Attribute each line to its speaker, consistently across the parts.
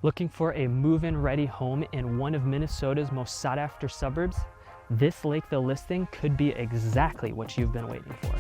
Speaker 1: Looking for a move-in ready home in one of Minnesota's most sought after suburbs? This Lakeville listing could be exactly what you've been waiting for.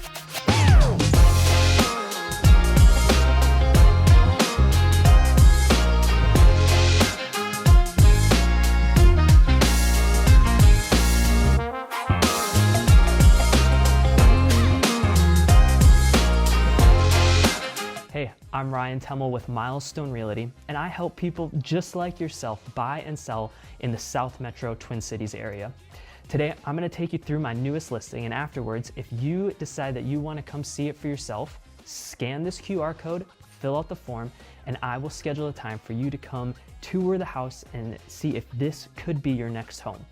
Speaker 1: Hey, I'm Ryan Temmel with Milestone Realty, and I help people just like yourself buy and sell in the South Metro Twin Cities area. Today, I'm going to take you through my newest listing, and afterwards, if you decide that you want to come see it for yourself, scan this QR code, fill out the form, and I will schedule a time for you to come tour the house and see if this could be your next home.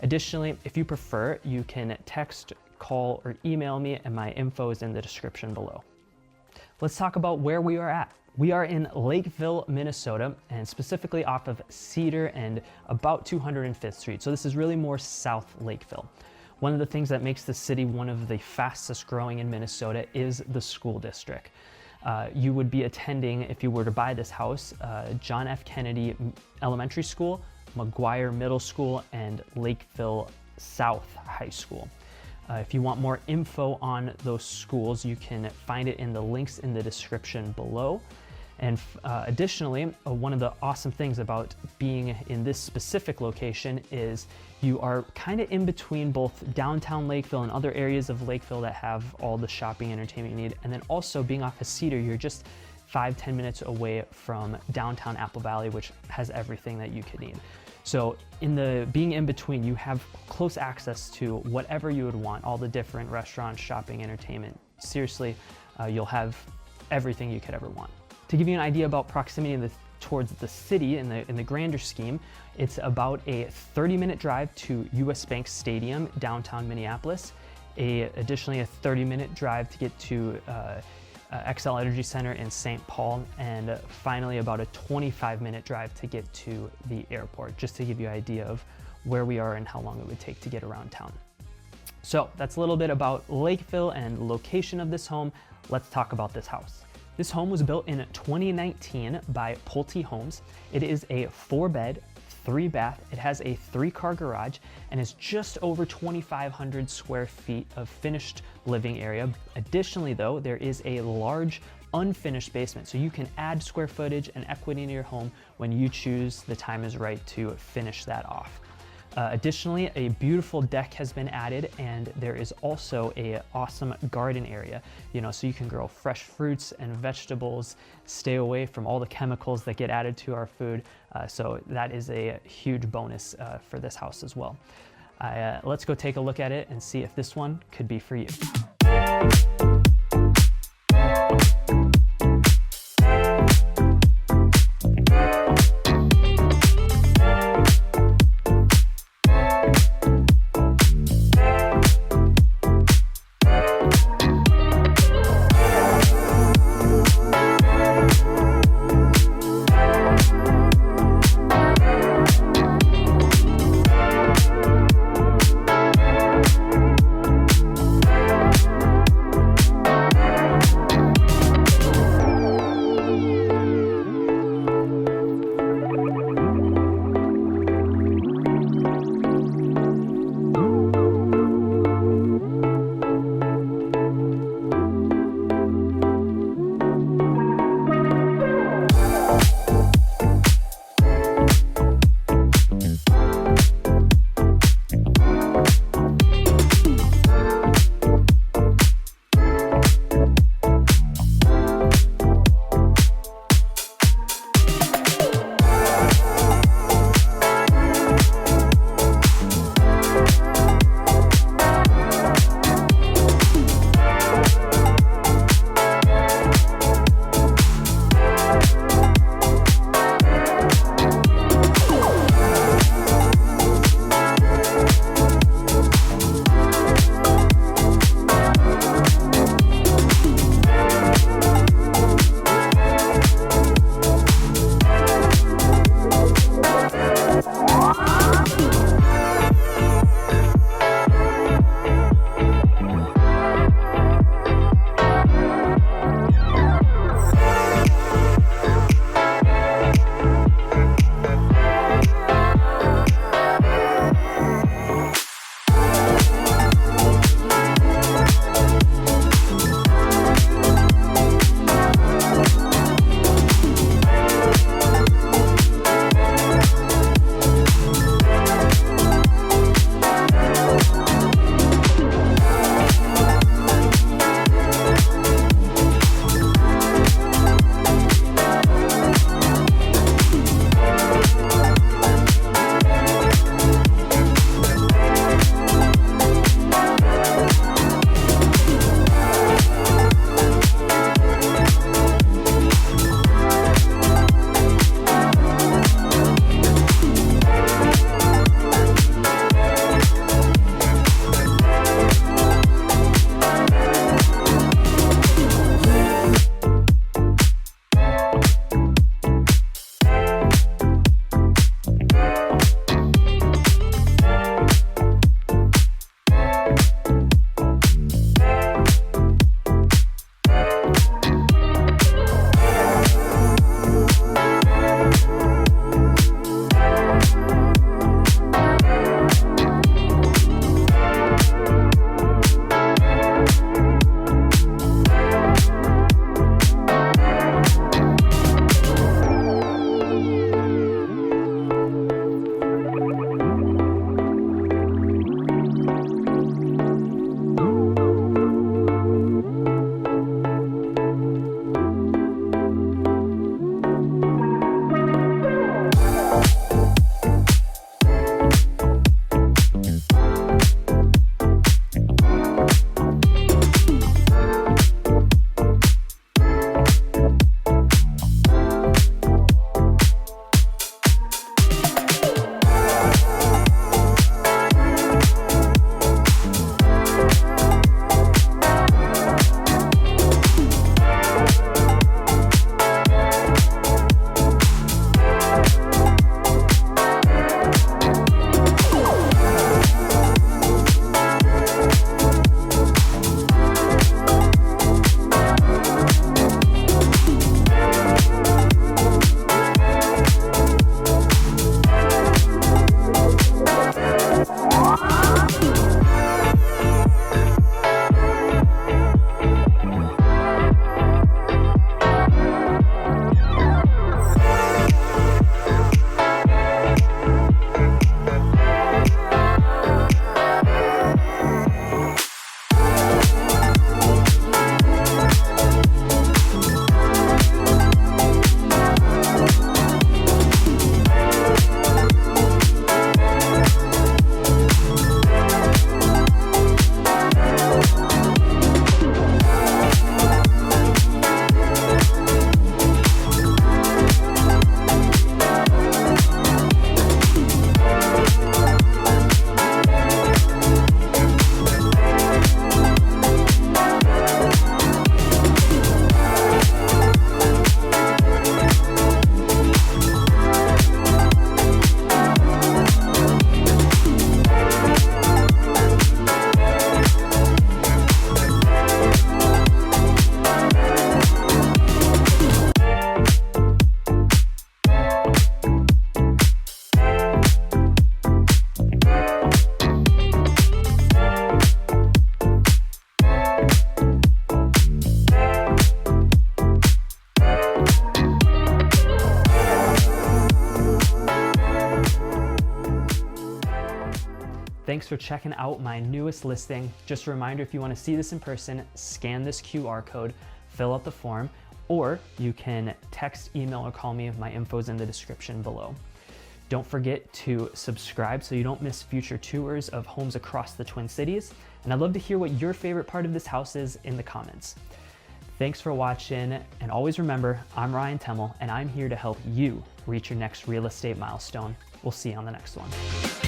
Speaker 1: Additionally, if you prefer, you can text, call, or email me, and my info is in the description below. Let's talk about where we are at. We are in Lakeville, Minnesota, and specifically off of Cedar and about 205th Street. So this is really more South Lakeville. One of the things that makes the city one of the fastest growing in Minnesota is the school district. You would be attending, if you were to buy this house, John F. Kennedy Elementary School, McGuire Middle School, and Lakeville South High School. If you want more info on those schools, you can find it in the links in the description below. And additionally, one of the awesome things about being in this specific location is you are kind of in between both downtown Lakeville and other areas of Lakeville that have all the shopping entertainment you need. And then also being off of Cedar, you're just 5-10 minutes away from downtown Apple Valley, which has everything that you could need. So being in between, you have close access to whatever you would want, all the different restaurants, shopping, entertainment. Seriously, you'll have everything you could ever want. To give you an idea about proximity towards the city in the grander scheme, it's about a 30-minute drive to US Bank Stadium, downtown Minneapolis. Additionally, a 30-minute drive to get to Xcel Energy Center in St. Paul, and finally about a 25-minute drive to get to the airport, just to give you an idea of where we are and how long it would take to get around town. So that's a little bit about Lakeville and location of this home. Let's talk about this house. This home was built in 2019 by Pulte Homes. It is a 4-bed, 3-bath. It has a 3-car garage and is just over 2,500 square feet of finished living area. Additionally though, there is a large unfinished basement, so you can add square footage and equity into your home when you choose the time is right to finish that off. Additionally, a beautiful deck has been added, and there is also a awesome garden area, so you can grow fresh fruits and vegetables, stay away from all the chemicals that get added to our food. So that is a huge bonus for this house as well. Let's go take a look at it and see if this one could be for you. Thanks for checking out my newest listing. Just a reminder, if you want to see this in person, scan this QR code, fill out the form, or you can text, email, or call me. My info's in the description below. Don't forget to subscribe so you don't miss future tours of homes across the Twin Cities. And I'd love to hear what your favorite part of this house is in the comments. Thanks for watching, and always remember, I'm Ryan Temmel, and I'm here to help you reach your next real estate milestone. We'll see you on the next one.